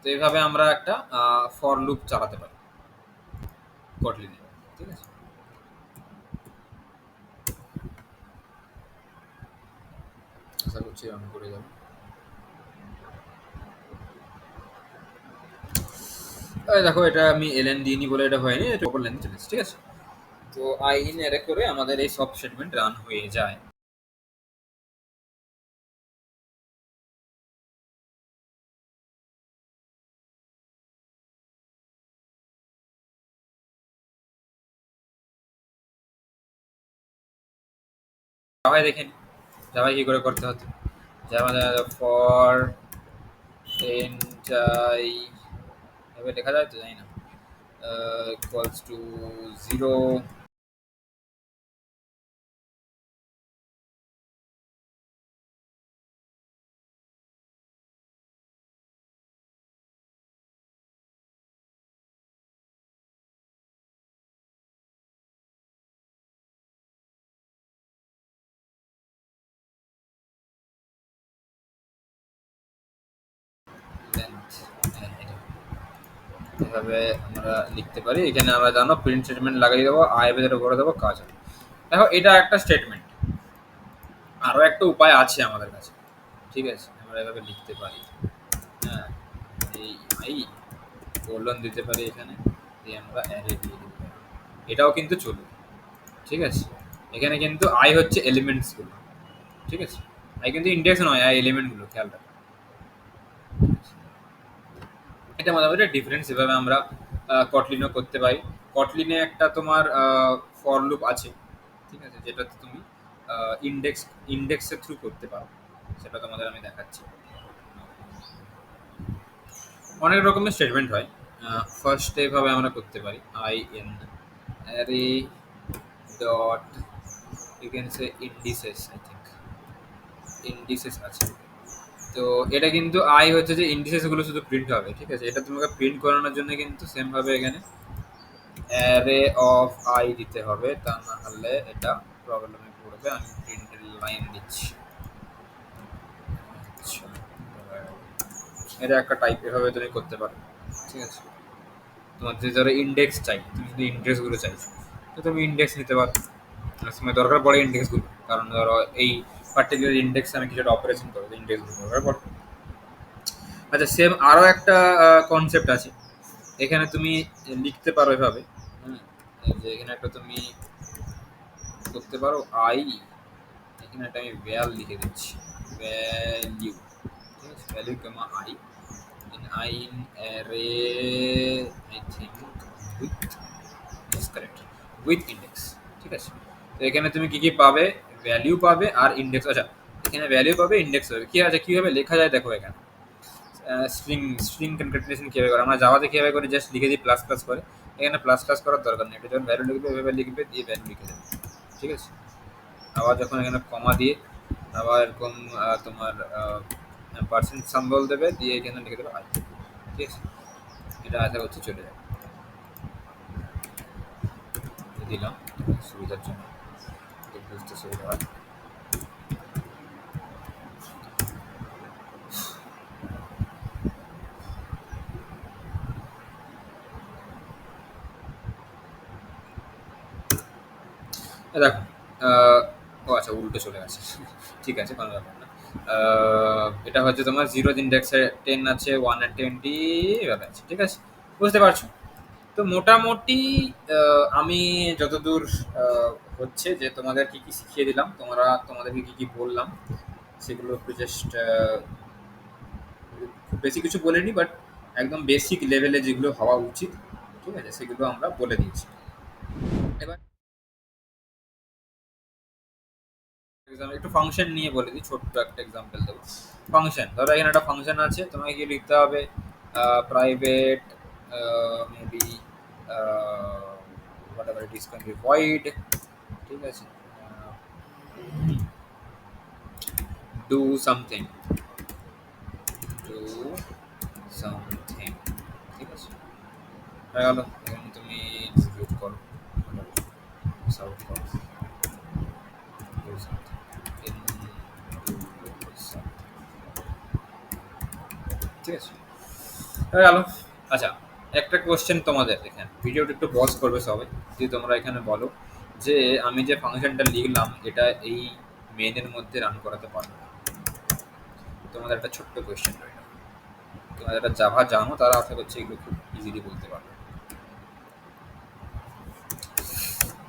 তো এইভাবে আমরা একটা ফর লুপ চালাতে পারি কটলিনে ঠিক আছে আশা করছি আমি করে যাবো দেখো এটা আমি এলএন দিইনি বলে এটা হয়নি এটা ওপর লেন্থ চলেছে ঠিক আছে তো আই ইন অ্যারে করে আমাদের এই সব স্টেটমেন্ট রান হয়ে যায় সবাই দেখেন সবাই কি করে করতে হতো যেমন ফর এন্টাই এভাবে লেখা যায় তো জানি না ইকুয়ালস টু 0 লেন্থ এভাবে আমরা লিখতে পারি এখানে আমরা জানো প্রিন্ট স্টেটমেন্ট লাগিয়ে দেবো আয় ভেতরে ভরে দেবো কাজ হবে দেখো এটা একটা স্টেটমেন্ট আরও একটা উপায় আছে আমাদের কাছে ঠিক আছে আমরা এভাবে লিখতে পারি হ্যাঁ এই আই কোলন দিতে পারি এখানে দিয়ে আমরা অ্যারে দিয়ে দিতে পারি এটাও কিন্তু চলবে ঠিক আছে এখানে কিন্তু আই হচ্ছে এলিমেন্টসগুলো ঠিক আছে আই কিন্তু ইন্ডেক্স নয় আই এলিমেন্টগুলো খেয়াল রাখো এটা মোটামুটি ডিফারেন্স এভাবে আমরা কটলিনও করতে পারি কটলিনে একটা তোমার ফর লুপ আছে ঠিক আছে যেটাতে তুমি ইন্ডেক্সের থ্রু করতে পারো সেটা তোমাদের আমি দেখাচ্ছি অনেক রকমের স্টেটমেন্ট হয়। ফার্স্ট এভাবে আমরা করতে পারি I N array dot you can say indices, I think indices আছে। তো এটা কিন্তু আই হচ্ছে যে ইন্ডিসেস গুলো শুধু প্রিন্ট হবে, ঠিক আছে। এটা তোমাকে প্রিন্ট করানোর জন্য কিন্তু সেম ভাবে এখানে অ্যারে অফ আই দিতে হবে, তা না হলে এটা প্রবলেমে পড়বে। আমি প্রিন্টের লাইন দিচ্ছি। আচ্ছা, এটা একটা টাইপ এভাবে তুমি করতে পারো, ঠিক আছে। তোমার যদি ধরো ইন্ডেক্স চাই, তুমি যদি ইন্ডেক্স গুলো চাইছো, তো তুমি ইন্ডেক্স নিতে পারো। অনেক সময় দরকার পড়ে ইন্ডেক্স গুলো, কারণ ধরো এই পার্টিকুলার ইন্ডেক্স আমি কিছুটা অপারেশন করবো, ইন্ডেক্স গুলো দরকার পড়ে। আচ্ছা, সেম আরো একটা কনসেপ্ট আছে। এখানে তুমি লিখতে পারো এভাবে, হুম, এই যে এখানে একটা তুমি করতে পারো আই, এখানে একটা আমি ভ্যাল লিখে দিচ্ছি, ভ্যালিউ, ঠিক আছে, value comma I in I in array, I think with, yes correct, with index, ঠিক আছে। তো এখানে তুমি কি কি পাবে, ভ্যালিউ পাবে আর ইন্ডেক্স। আচ্ছা, এখানে ভ্যালিউ পাবে, ইন্ডেক্স পাবে। কি আছে, কিভাবে লেখা যায় দেখো এখানে। স্ট্রিং স্ট্রিং কনক্যাটিনেশন কিভাবে করে, আমরা জাভাতে কিভাবে করি, জাস্ট লিখে দিই প্লাস প্লাস করে। এখানে প্লাস প্লাস করার দরকার নেই, এটা যখন ভ্যালু লিখবে এভাবে লিখবে, দিয়ে ভ্যালু লিখে দেবে, ঠিক আছে। আবার যখন এখানে কমা দিয়ে আবার এরকম তোমার পার্সেন্ট সাম্বল দেবে, দিয়ে এখানে লিখে দেবে আই, ঠিক আছে। এটা আশা করছি চলে যাবে, দিলাম সুবিধার জন্য, বুঝতে সুবিধা হয়। দেখো, ও আচ্ছা, উল্টো চলে গেছে ঠিক আছে, কোনো ব্যাপার না। এটা হচ্ছে তোমার জিরো ইন্ডেক্সে 10 আছে, 1 এর 20 এভাবে আছে, ঠিক আছে, বুঝতে পারছো। তো মোটামুটি আমি যতদূর হচ্ছে যে তোমাদের কি কি শিখিয়ে দিলাম, তোমাদেরকে কি কি বললাম, সেগুলো একটু জাস্ট খুব বেশি কিছু বলিনি, বাট একদম বেসিক লেভেলে যেগুলো হওয়া উচিত, ঠিক আছে, সেগুলো আমরা বলে দিয়েছি। এবার একটু ফাংশন নিয়ে বলে দিই, ছোট্ট একটা এক্সাম্পল দেবো। ফাংশন, ধরো এখানে একটা ফাংশন আছে, তোমাকে কি লিখতে হবে, private maybe what ever it is can be void, ঠিক আছে, ডু সামথিং, ডু সামথিং, ঠিক আছে, হয়ে গেল। এখানে তুমি এক্সিকিউট করো, সার্ভ করো, do something, in do something, ঠিক আছে, হয়ে গেল। আচ্ছা, একটা কোশ্চেন তোমাদের, এখানে ভিডিওটা একটু পজ করবে সবাই, যদি তোমরা এখানে বলো যে আমি যে ফাংশনটা লিখলাম এটা এই মেনের মধ্যে রান করাতে পারবো না। তোমাদের একটা ছোট্ট কোয়েশ্চেন রইল, তোমরা যারা জাভা জানো তারা আশা করছি এগুলো খুব ইজিলি বলতে পারবে।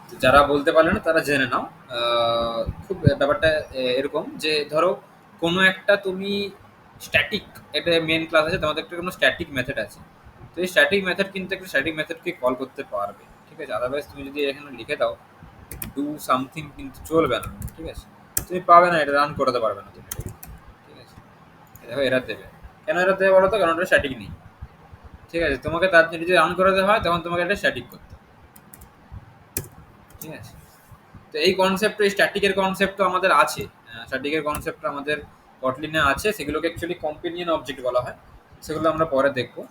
তো যারা বলতে পারলে না তারা জেনে নাও। খুব ব্যাপারটা এরকম যে ধরো কোনো একটা তুমি স্ট্যাটিক, একটা মেন ক্লাস আছে, তোমাদের একটা কোনো স্ট্যাটিক মেথড আছে। তো এই স্ট্যাটিক মেথড কিন্তু একটা স্ট্যাটিক মেথডকে কল করতে পারবে, ঠিক আছে। আদারওয়াইজ তুমি যদি এখানে লিখে দাও ডু সামথিং, কিন্তু চলবে না, ঠিক আছে। তুমি পাবে না, এটা রান করতে পারবে না তুমি, ঠিক আছে। দেখো এরা দেবে, কেন এরা দেবে বলো তো, কারণ এটা স্ট্যাটিক নেই, ঠিক আছে। তোমাকে তার জন্য যদি রান করাতে হয় তখন তোমাকে এটা স্ট্যাটিক করতে হবে, ঠিক আছে। তো এই কনসেপ্ট, এই স্ট্যাটিকের কনসেপ্ট তো আমাদের আছে, স্ট্যাটিকের কনসেপ্ট আমাদের কটলিনে আছে, সেগুলোকে অ্যাকচুয়ালি কম্পেনিয়ন অবজেক্ট বলা হয়, সেগুলো আমরা পরে দেখবো।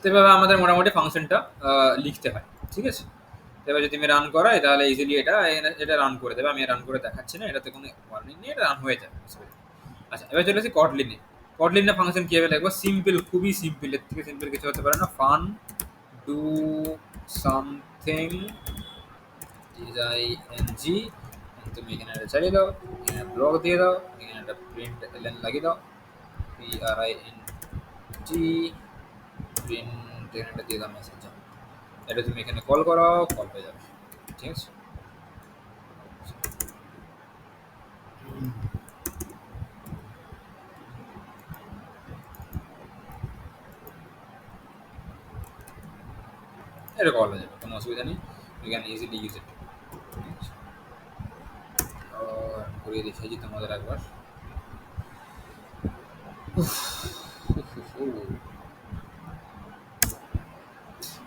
তো এভাবে আমাদের মোটামুটি ফাংশনটা লিখতে হয়, ঠিক আছে। তো এবার যদি তুমি রান করাই তাহলে ইজিলি এটা এটা রান করে দেবে। আমি রান করে দেখাচ্ছি না, এটাতে কোনো ওয়ার্নিং নেই, এটা রান হয়ে যাবে, অসুবিধা নেই। আচ্ছা, এবার চলে আসি কটলিনে। কটলিনে ফাংশন কীভাবে লিখবো, সিম্পল, খুবই সিম্পল, এর থেকে সিম্পল কিছু হতে পারে না। Fun do something is I N জি, তুমি এখানে একটা চালিয়ে দাও, এখানে ব্লক দিয়ে দাও, এখানে একটা প্রিন্ট এলএন লাগিয়ে দাও, P R I N G, print এখানে একটা দিয়ে দাও মেসেজ, এটা তুমি এখানে কল করো, কল হয়ে যাবে, ঠিক আছে। এটা কল হয়ে যাবে, কোনো অসুবিধা নেই, you can easily use it. করিয়ে দেখিয়েছি তোমাদের একবার,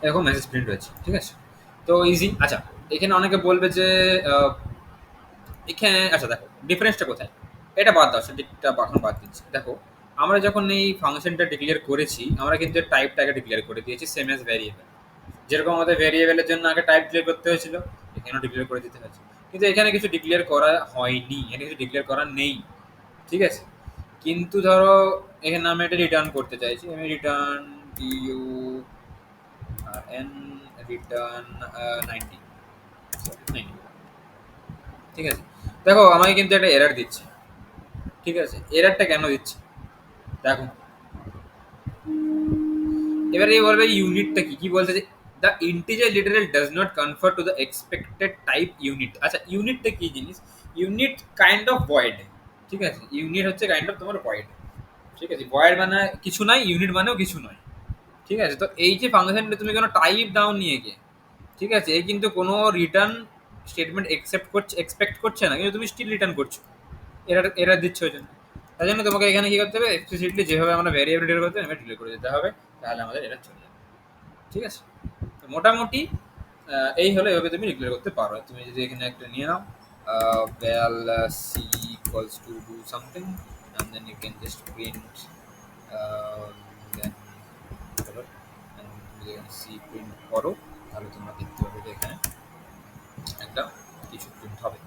এরকম মেসেজ প্রিন্ট হয়েছে, ঠিক আছে? তো ইজি। আচ্ছা, এখানে অনেকে বলবে যে আহ, এখানে আচ্ছা দেখো ডিফারেন্সটা কোথায়, এটা বাদ দাও, সেদিকটা এখন বাদ দিচ্ছি। দেখো, আমরা যখন এই ফাংশনটা ডিক্লেয়ার করেছি, আমরা কিন্তু টাইপটাকে ডিক্লেয়ার করে দিয়েছি সেম অ্যাজ ভ্যারিয়েবল। যেরকম আমাদের ভ্যারিয়েবলের জন্য আগে টাইপ ডিক্লেয়ার করতে হয়েছিল, এখানেও ডিক্লেয়ার করে দিতে হয়েছে। কিন্তু এখানে কিছু ডিক্লেয়ার করা হয়নি, এখানে কিছু ডিক্লেয়ার করা নেই, ঠিক আছে? কিন্তু ধরো এখানে আমি এটা রিটার্ন করতে চাইছি, আমি রিটার্ন ইউ এন রিটার্ন 90, ঠিক আছে? দেখো আমাকে কিন্তু একটা এরর দিচ্ছে, ঠিক আছে? এররটা কেন দিচ্ছে দেখো, এবারে এই বলবে ইউনিটটা কি কি বলতে যে the integer literal does not কনফার to the expected type unit. আচ্ছা, ইউনিটটা কি জিনিস? ইউনিট কাইন্ড অফ ভয়েড, ঠিক আছে? ইউনিট হচ্ছে কাইন্ড অফ তোমার ভয়েড, ঠিক আছে? ভয়েড মানে কিছু নাই, ইউনিট মানেও কিছু নয়, ঠিক আছে? তো এই যে ফাংশনটা তুমি কোনো টাইপ দাও নিয়ে গিয়ে, ঠিক আছে, এই কিন্তু কোনো রিটার্ন স্টেটমেন্ট এক্সপেক্ট করছে না, কিন্তু তুমি স্টিল রিটার্ন করছো, এরা দিচ্ছে ওই জন্য। তাই জন্য তোমাকে এখানে কি করতে হবে, এক্সপ্লিসিটলি যেভাবে আমরা ভ্যারিয়েবল ডিক্লেয়ার করতে হবে ডিক্লেয়ার করে দিতে হবে, তাহলে আমাদের এটা চলে যাবে, ঠিক আছে? তো মোটামুটি এই হলো, এভাবে তুমি ডিক্লেয়ার করতে পারো। তুমি যদি এখানে একটা নিয়ে নাও, val c equals to do something, and then you can just print uh, then whatever, and তুমি যদি c print করো, তাহলে তোমরা দেখতে পাবে যে এখানে একটা কিছু প্রিন্ট হবে।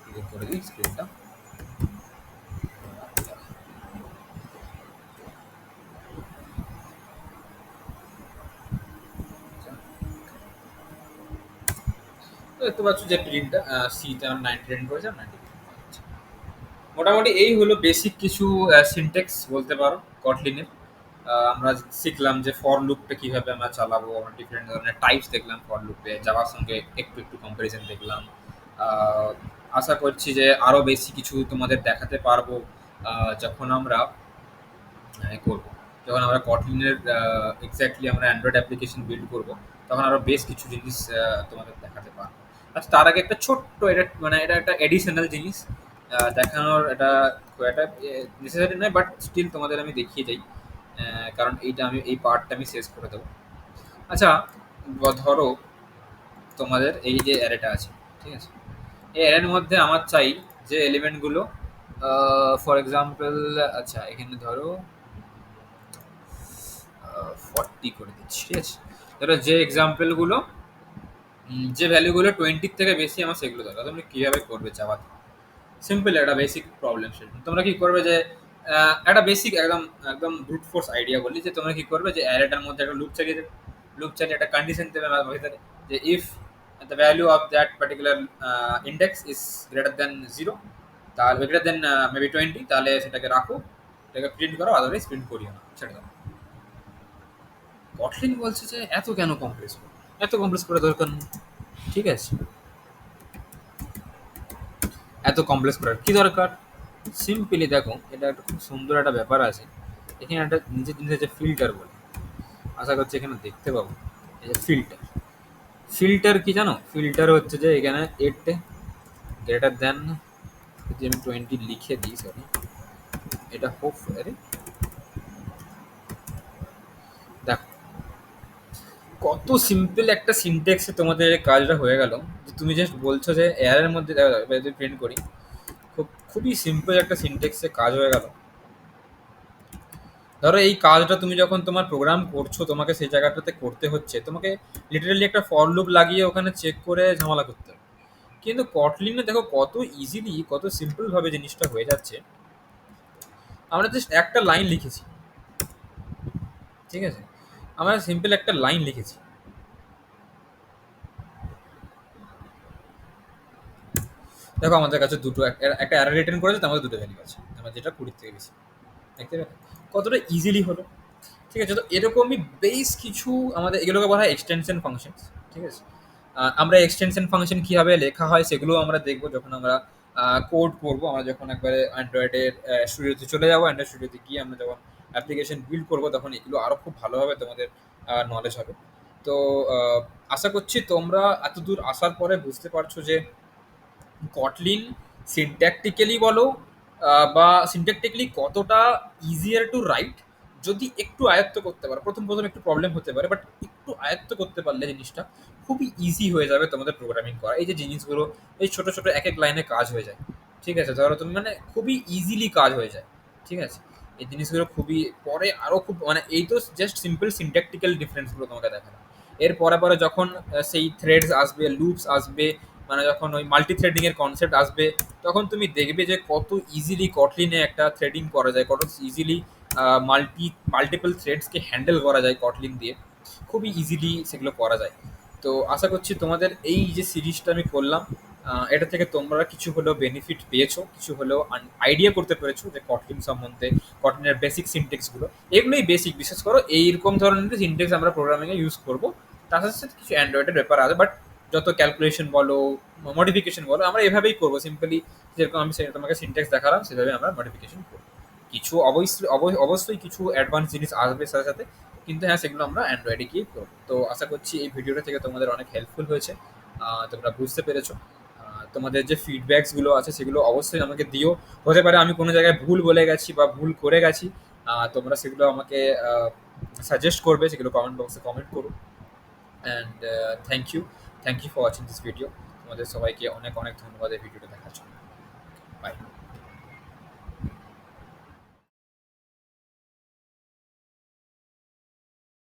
ক্লিক করে দিই স্ক্রিনটা। তো দেখতে পাচ্ছ যে প্রিন্টটা সিতে আমরা 90 রেন্ট করেছি, 90। মোটামুটি এই হলো বেসিক কিছু সিনট্যাক্স বলতে পারো কটলিনের। আমরা শিখলাম যে ফর লুপটা কিভাবে আমরা চালাবো, আমরা ডিফারেন্ট ধরনের টাইপস দেখলাম ফর লুপে, জাভার সঙ্গে একটু একটু কম্পারিজন দেখলাম। আহ, আশা করছি যে আরও বেশি কিছু তোমাদের দেখাতে পারবো যখন আমরা করবো, যখন আমরা কটলিনের এক্স্যাক্টলি আমরা অ্যান্ড্রয়েড অ্যাপ্লিকেশন বিল্ড করবো, তখন আরও বেশ কিছু জিনিস তোমাদের দেখাতে পারবো। আচ্ছা, তার আগে একটা ছোট্ট, এটা মানে এটা একটা এডিশনাল জিনিস দেখানোর, এটা খুব একটা নেসেসারি নয়, বাট স্টিল তোমাদের আমি দেখিয়ে যাই, কারণ এইটা আমি এই পার্টটা আমি শেষ করে দেবো। আচ্ছা, ধরো তোমাদের এই যে অ্যারেটা আছে, ঠিক আছে? এই অ্যারের মধ্যে আমার চাই যে এলিমেন্টগুলো, ফর এক্সাম্পল, আচ্ছা এখানে ধরো 40 করে দিচ্ছি, ঠিক আছে? ধরো যে এক্সাম্পলগুলো, যে ভ্যালুগুলো 20 থেকে বেশি আমার সেগুলো দরকার। তুমি কীভাবে করবে জাভাতে? সিম্পল একটা বেসিক প্রবলেম স্টেটমেন্ট। তোমরা কি করবে যে একটা বেসিক একদম একদম ব্রুট ফোর্স আইডিয়া বলি, যে তোমরা কি করবে যে অ্যারেটার মধ্যে একটা লুপ চালিয়ে দেবে। লুপ চালিয়ে একটা কন্ডিশন দেবে আমার ভিতরে, যে if the value of that particular index is greater than 0, তাহলে গ্রেটার দেন মেবি 20, তাহলে সেটাকে রাখো, এটাকে প্রিন্ট করো, আদারওয়াইজ প্রিন্ট করিও না, ছেড়ে দাও। কটলিন বলছে যে এত কেন কমপ্লেক্স করো, এত কমপ্লেক্স করে দরকার নেই, ঠিক আছে? এত কমপ্লেক্স করার কি দরকার? সিম্পলি দেখো, এটা একটা খুব সুন্দর একটা ব্যাপার আছে। এখানে একটা নিজের জিনিস আছে ফিল্টার বলে, আশা করছি এখানে দেখতে পাবো। এই যে ফিল্টার, ফিল্টার কি জানো? ফিল্টার হচ্ছে যে এখানে এট গ্রেটার দেন, যদি আমি 20 লিখে দিই, সরি, এটা হোপ, আরে দেখো কত সিম্পল একটা সিনট্যাক্সে তোমাদের এই কাজটা হয়ে গেল, যে তুমি জাস্ট বলছো যে এর মধ্যে যদি প্রিন্ট করি, খুবই সিম্পল একটা সিনট্যাক্সে কাজ হয়ে গেল। ধরো এই কাজটা তুমি যখন তোমার প্রোগ্রাম করছো, তোমাকে সেই জায়গাটাতে করতে হচ্ছে, তোমাকে লিটারালি একটা ফর লুপ লাগিয়ে ওখানে চেক করে ঝামেলা করতে হবে। কিন্তু কটলিনে দেখো কত ইজিলি, কত সিম্পল ভাবে জিনিসটা হয়ে যাচ্ছে। আমরা জাস্ট একটা লাইন লিখেছি, ঠিক আছে? আমরা সিম্পল একটা লাইন লিখেছি, দেখো আমাদের কাছে দুটো, একটা অ্যারে রিটার্ন করেছে, তো আমাদের দুটো ভ্যালু আছে, আমরা যেটা 20 থেকে বেশি। দেখতে পেলে কতটা ইজিলি হলো, ঠিক আছে? তো এরকমই বেশ কিছু আমাদের, এগুলোকে বলা হয় এক্সটেনশন ফাংশন, ঠিক আছে? আমরা এক্সটেনশন ফাংশন কীভাবে লেখা হয় সেগুলো আমরা দেখবো যখন আমরা কোড করবো। আমরা যখন একবারে অ্যান্ড্রয়েডের স্টুডিওতে চলে যাবো, অ্যান্ড্রয়েড স্টুডিওতে গিয়ে আমরা যখন অ্যাপ্লিকেশন বিল্ড করবো, তখন এগুলো আরও খুব ভালোভাবে তোমাদের নলেজ হবে। তো আশা করছি তোমরা এতদূর আসার পরে বুঝতে পারছো যে কটলিন সিনট্যাকটিক্যালি বলো বা সিনট্যাকটিক্যালি কতটা ইজিয়ার টু রাইট যদি একটু আয়ত্ত করতে পারো। প্রথম একটু প্রবলেম হতে পারে, বাট একটু আয়ত্ত করতে পারলে জিনিসটা খুবই ইজি হয়ে যাবে তোমাদের প্রোগ্রামিং করা। এই যে জিনিসগুলো, এই ছোট ছোট এক এক লাইনে কাজ হয়ে যায়, ঠিক আছে? ধরো তুমি মানে খুবই ইজিলি কাজ হয়ে যায়, ঠিক আছে? এই জিনিসগুলো খুবই পরে আরো খুব মানে এই তো জাস্ট সিম্পল সিনট্যাকটিক্যাল ডিফারেন্সগুলো তোমাকে দেখানো। এর পরে যখন সেই থ্রেডস আসবে, লুপস আসবে, মানে যখন ওই মাল্টি থ্রেডিং এর কনসেপ্ট আসবে, তখন তুমি দেখবে যে কত ইজিলি কটলিনে একটা থ্রেডিং করা যায়, কত ইজিলি মাল্টিপল থ্রেডসকে হ্যান্ডেল করা যায় কটলিন দিয়ে, খুবই ইজিলি সেগুলো করা যায়। তো আশা করছি তোমাদের এই যে সিরিজটা আমি করলাম, এটা থেকে তোমরা কিছু হলেও বেনিফিট পেয়েছো, কিছু হলেও আইডিয়া করতে পেরেছো যে কটলিন সম্বন্ধে, কটলিনের বেসিক সিনটেক্সগুলো। এগুলোই বেসিক, বিশেষ করে এইরকম ধরনের সিনটেক্স আমরা প্রোগ্রামিংয়ে ইউজ করবো। তার সাথে সাথে কিছু অ্যান্ড্রয়েডের ব্যাপার আছে, বাট যত ক্যালকুলেশন বলো, মডিফিকেশন বলো, আমরা এভাবেই করবো সিম্পলি। যেরকম আমি তোমাকে সিনটেক্স দেখালাম সেভাবে আমরা মডিফিকেশন করবো। কিছু অবশ্যই অবশ্যই কিছু অ্যাডভান্স জিনিস আসবে সাথে সাথে, কিন্তু হ্যাঁ সেগুলো আমরা অ্যান্ড্রয়েডে গিয়ে করবো। তো আশা করছি এই ভিডিওটা থেকে তোমাদের অনেক হেল্পফুল হয়েছে, তোমরা বুঝতে পেরেছো। তোমাদের যে ফিডব্যাকসগুলো আছে সেগুলো অবশ্যই আমাকে দিও। হতে পারে আমি কোনো জায়গায় ভুল বলে গেছি বা ভুল করে গেছি, তোমরা সেগুলো আমাকে সাজেস্ট করবে, সেগুলো কমেন্ট বক্সে কমেন্ট করো। And thank you for watching this video. তোমাদের সবাইকে অনেক অনেক ধন্যবাদ এই ভিডিওটা দেখার জন্য। বাই।